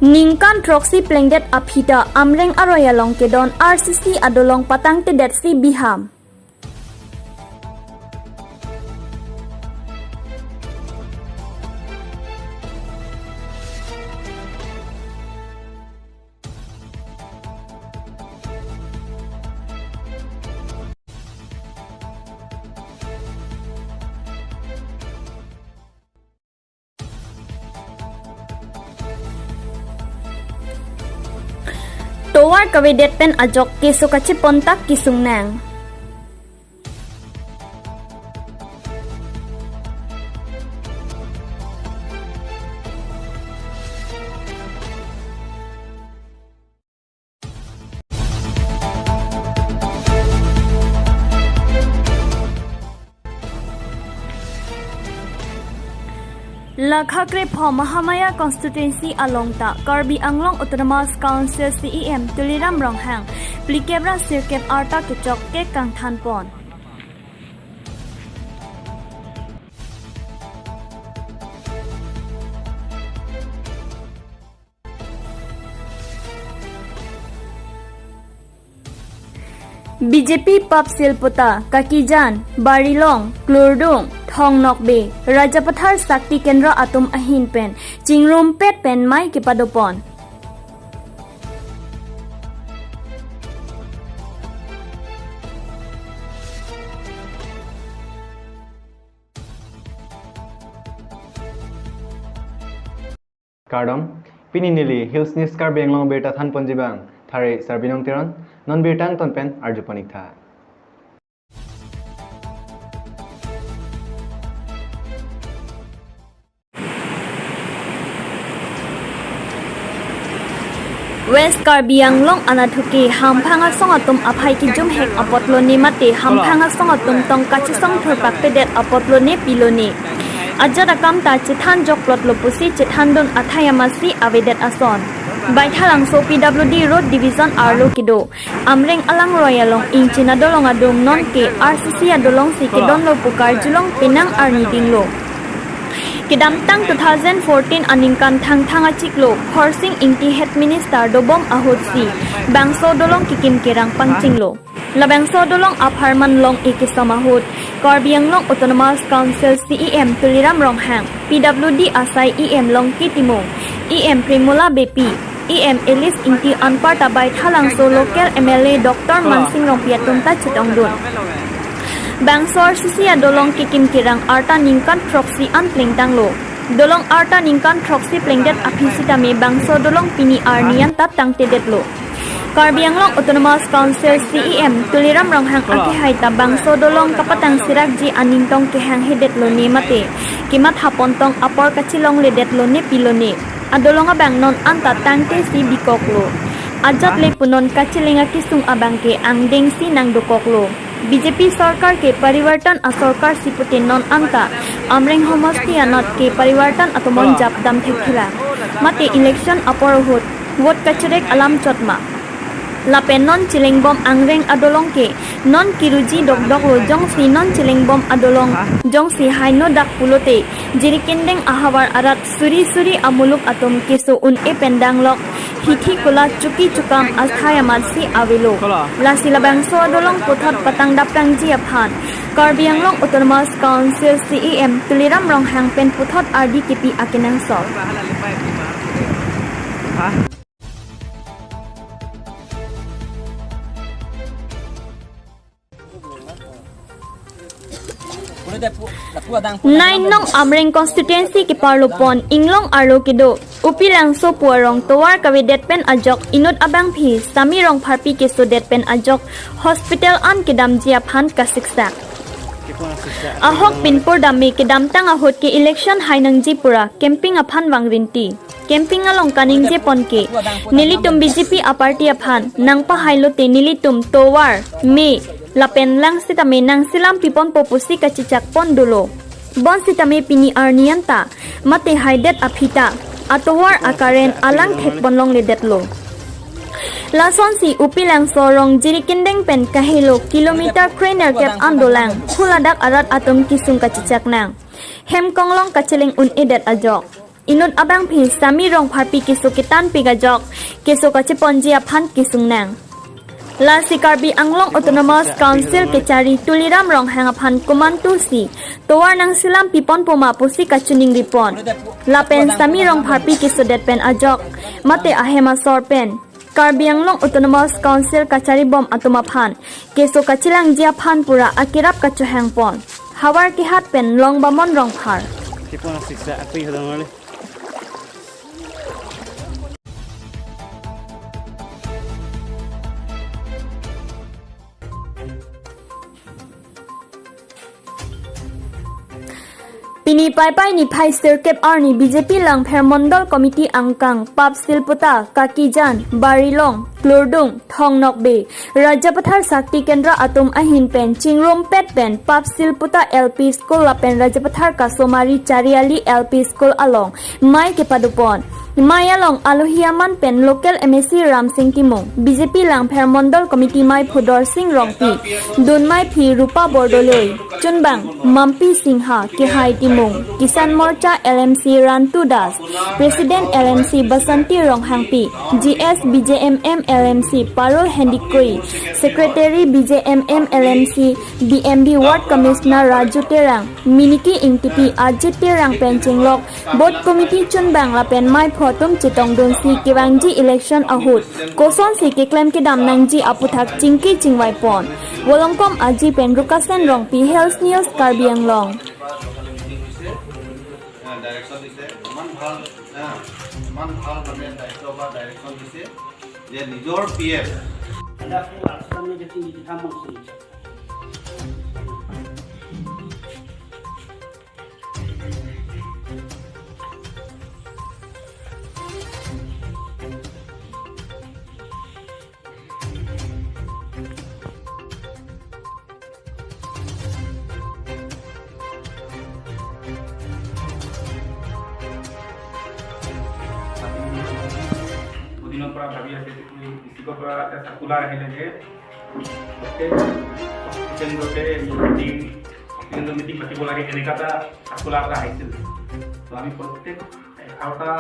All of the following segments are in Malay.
Ningkan proxy plengdet aphita amreng aroya long kedon RCC adolong patang tedet si biham. Towar kawedet pen ajok keso kaci pontak kisung nang. Lakhakre pho Mahamaya constituency alongta Karbi Anglong Autonomous Council CEM Tuliram Ronghang Plikebra Sirkep Arta Kechok ke Kang Thanpon BJP Pap Silpota Kakijan Barilong Klurdung Thong Nokbe Rajapathar Sakti Kendra Atum Ahin Pen Chingrum Pet Pen Mai Kipadopon Kardom Pininili Hills Niskar Benglong Beta Than Ponjibang Thare Sarbinong Tiron Non Birtang Tonpen Arjupanik Tha West Karbi Anglong Anathuki Hampanga Songatum Aphai Ki Jum Hek Apotloni Mate Hampanga Songatum Tong Kachisong Thurpak Pedet Apotloni Piloni Ajada Kamta Chithan Joklot Lopusi Chithandon Athayamasi Avedet Ason Baithalang so PWD Road Division Arlo Kido Amreng Alang Royalong Inchina Dolong Adong Non Ke RCC Adolong Si Kedon Lo Pukar Julong Pinang Arniting Lo Kidamtang 2014 Aningkan Thang Thanga Chiklo Horsing Inti Head Minister Dobom Ahotsi Bangso Dolong Kikim Kirang Pangching Lo Labangso Dolong Apharman Long Ikisamahut Karbi Anglong Autonomous Council CEM Tuliram Ronghang PWD Asai EM Long Kitimong EM Primula BP EM Elis Inti Anparta Baithalang so Local MLA Dr. Mansing Rompiatunta Chitongdun Bangsor Sisi Dolong Kikim Kirang Arta Ningkan Proxy Anplingtang Lo Dolong Arta Ningkan Proxy Plengdet Aphisitame Bangso Dolong Pini Arnian Tatang Tedet Lo Karbi Anglong Autonomous Council CEM Tuliram Ronghang Akihaita Bangso Dolong Kapatang Sirakji Aningtong Kehang Hedet Lo Ne Mate Kimat Hapontong Apor Kachilong Ledet Lo Ne Pilone Adolong Abang Non Anta Tangte Si Bikoklo Ajat Le Punon Kachilinga Kisung Abangke Angdeng Si Nang Dokoklo BJP सरकार के परिवर्तन असरकार सिपुटे नॉन अंता अमरेंग होमस्ती अनत के परिवर्तन अतमन जाप दम थेखिला मते इलेक्शन अपरहुत वोट कचरेक अलाम चोटमा लापे नॉन चिलेंगबम आंगरेंग अदोलोंग के नॉन किरुजी डकडक लो जोंगसी नॉन चिलेंगबम अदोलोंग जोंगसी हाइनो दाक पुलोते जिरिकेंडेंग आहावार अरात सुरी सुरी अमुलुक अतम केसो उन ए पेंडांगलक हिथि कोला चुकी चुकाम अस्थायामासी आवेलो लासिला बांगसो अदोलोंग पुथत पतंग दापटांग जी अफान Karbi Anglong autonomous council CEM Tuliram Ronghang पेन पुथत RDKP आकेनांग सो Nine Nong Amreng constituency ki Parlopon Inglong Arlo Kido Upilang so puarong towar kawedet pen ajok inut abang phi samirong pharpi ke so det pen ajok hospital an kedam jia phan kasiksa ahok pinpur dami kedam tang ahot ke election hainang jipura camping aphan wangrinti camping along kaning je ponke nilitum BJP aparty aphan nangpa hailote nilitum towar me lapen lang sitame nang silam pipon popusi kachicak pondulo bon sitame pini arnianta mate haidet aphita atowar akaren alang thek bonlong ledet lo lason si upilang sorong jirikindeng pen kahilo kilometer trainer cap andolang khuladak arat atom kisung kachicak nang hem konglong kacheling un edet ajok inut abang phi sami rong pharpi kisu kitan pigajok kisu kachi ponji aphan kisung nang La Sikarbi Anglong Autonomous Council kecari tuliram rong hang aphan kuman tusi towar nang silam pipon poma pusi kachuning ripon la pen sami rong pharpi kisu det pen ajok mate ahema sorpen Karbi Anglong Autonomous Council kacari bom atuma phan kisu kachilang jia phan pura akirap kachu hang pon hawar ki hat pen long bamon rong phar Tipon siksa aku hilang oleh. Pini pai ni phai sirkep arni BJP lang pher mondol committee angkang pap silputa kakijan barilong klurdung thongnokbe rajapathar sakti kendra atom ahin pen chingrom pet pen pap silputa LP school lapen rajapathar kasomari chariali LP school along mai ke padupon Mai along alohiaman pen local MSC Ram Singh Timong BJP lang pher mondol committee mai phudor singh rongpi dun mai phi rupa bordoloi chunbang mampi singha ke hai timong kisan morcha LMC Rantu Das president LMC Basanti Ronghangpi GS BJMM LMC Parul Hendikoi secretary BJMM LMC BMB ward commissioner Raju Terang Miniki Ingtipi Ajit Terang Penchinglok board committee chunbang lapen mai Khotum Chitong Dun Si Kiwangji election ahut Koson Si Kiklem Kidam Nangji Aputhak Chingki Chingwai Pon Wolongkom Aji Penrukasen Rong Pi Health News Karbi Anglong দিনৰ পৰা ভাবি আছে ডিষ্ট্ৰিক্টৰ পৰা সাকুলাৰ আহিলে যে কেন্দ্ৰতে মিটিং পাতিব লাগে এনেকুৱা এটা সাকুলাৰ এটা আহিছিল তো আমি প্ৰত্যেক 11টা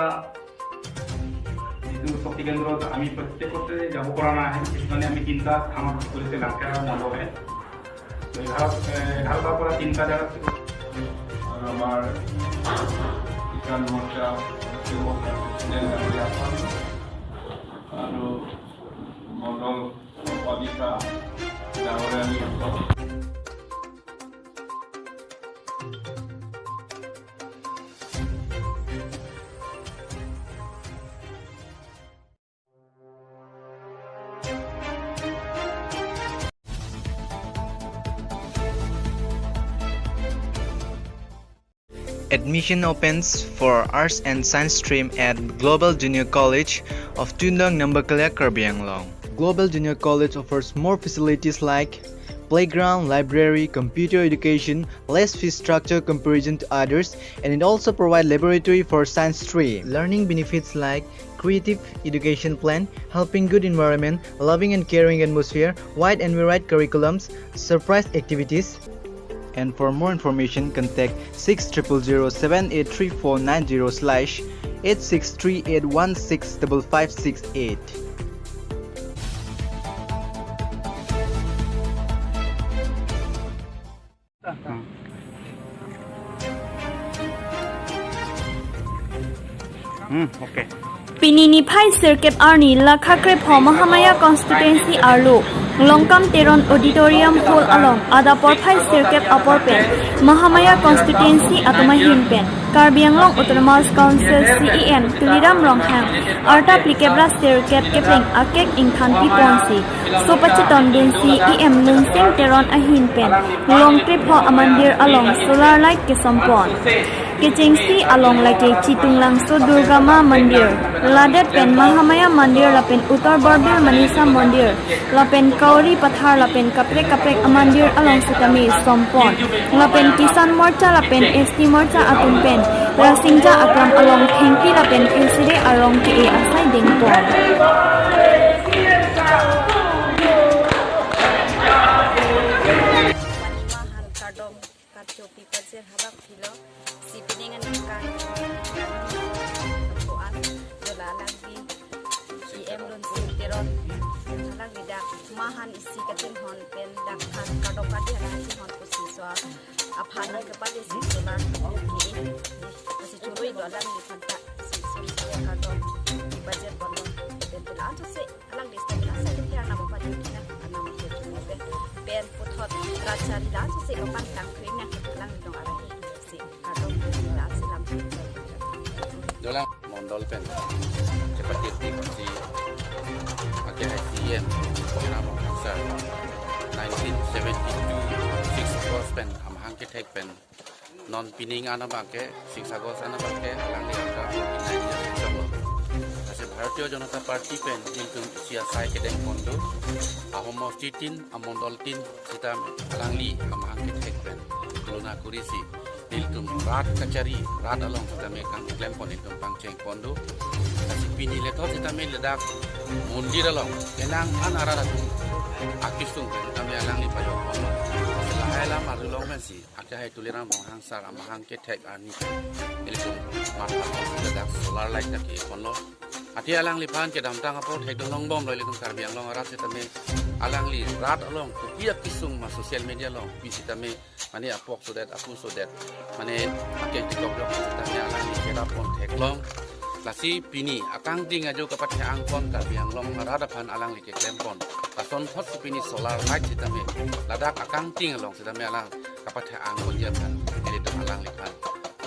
যিটো শক্তি কেন্দ্ৰত আমি প্ৰত্যেকতে যাব পৰা নাই সেইকাৰণে আমি 3টা স্থানত কৰিছে লাংকাৰা নলহে তো 11টাৰ পৰা 3টা জাগাত আৰু আমাৰ কিষাণ মৰ্চা আৰু মণ্ডল অধিকা ডাঙৰে আমি Admission opens for Arts and Science stream at Global Junior College of Tundong Nambakalya Karbi Anglong. Global Junior College offers more facilities like playground, library, computer education, less fee structure comparison to others, and it also provides laboratory for science stream. Learning benefits like creative education plan, helping good environment, loving and caring atmosphere, wide and varied curriculums, surprise activities. And for more information, contact 600783490/8638165568. Okay. Pinini Phai Circuit Arni Lakhakre Pho Mahamaya Constituency Arlo Longkam Teron Auditorium Hall along Adapor Phai Circuit Upper Pen Mahamaya Constituency Atuma Himpen Karbi Anglong Autonomous Council CEM Tuliram Ronghang Arta Plikebra Circuit Kepling Akek Ingthanpi Ponsi Sopachiton Dun CEM Lunsing Teron Ahinpen Long Trip Ho Amandir along Solar Light Kesampon Kechengsi along Lake Chitunglang So Durga Ma Mandir Ladet Pen Mahamaya Mandir Lapen Uttar Barbil Manisa Mandir Lapen Kauri Pathar Lapen Kaprek Kaprek Amandir along Sutami Sompon Lapen Kisan Morcha Lapen ST Morcha Atumpen Rasingja Akram along Thengki Lapen Kilside along Ke Asai Dingpon Kadom kadjo pipajer habak philo sipiningan kan amahan isi katin hon pen dakhan kadokadi han hon posiswa aphan ke pade si solar ki si churui dolan ni thanta si kadok budget bondo pen pelan to se alang desta pelan sa dia na bapa ni na ana mo ke chuni pen puthot rachari dan to se opan tang kring na pelan dong ara si kadok la silam Dalam mondol pen seperti si pakai ICM nama besar 1972 six course pen amhang ke tek pen non pining ana pakai six agos ana pakai alang dia ka 49 sama asal Bharatiya Janata Party pen dilkum siasai ke deng mondo ahomo titin amondol tin kita alang li amhang ke tek pen luna kurisi dilkum rat kacari rat along kita mekan klempon dilkum pangceng pondo kasi pini leto kita me ledak mundir along enang anara ratu akisung kita me alang li payo pondo lahailam arulong mensi akhai tuliran mohang sar amhang ke tek ani dilkum mata ledak solar light taki pondo ati alang li pan ke dam tang apo tek dong bom loi lidung karbiang long rat kita me alang li rat along kupiak kisung ma social media long kita me mani apok so that aku so that mani akhai tikok long kita me alang li kera pon tek long lasi pini akang ding ajo kapat angkon karbiang long radapan alang li ke klempon pason thot pini solar light kita me ladak akang ting along kita me alang kapat angkon japan ele dong alang li pan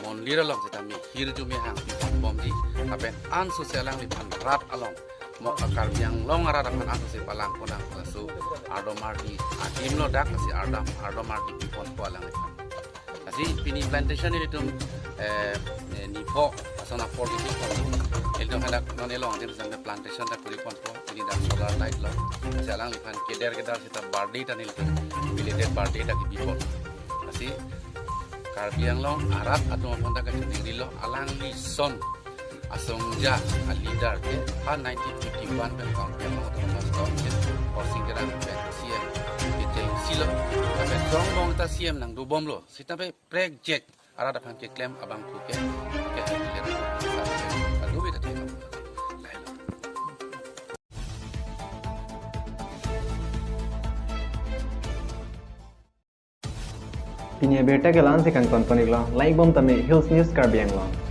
mon lira long kita me hir ju me hang bom di apen an sosial alang li pan rat along mo akar yang long radapan an sosial palang konang pasu ardomardi atim lo dak kasi ardomardi pipon ko alang li pan kasi pini plantation ini tum nipo asana for di pon el dong hendak non elong dia sang plantation dak kuri pon ko ini dak solar light lo kasi alang li pan keder kita bardi tan il village bardi dak pipon kasi karbiang long arat atau mapanda ka tingri lo alang li son asongja a leader ke 1951 pen kampen lo or singgerang pen CM biteng silo ape song bong ta CM nang du bom lo sitape project arat apan ke claim abang ku ke leader adu beta te Pinya beta ke lan se kan kon like bom tame Hills News Karbiang long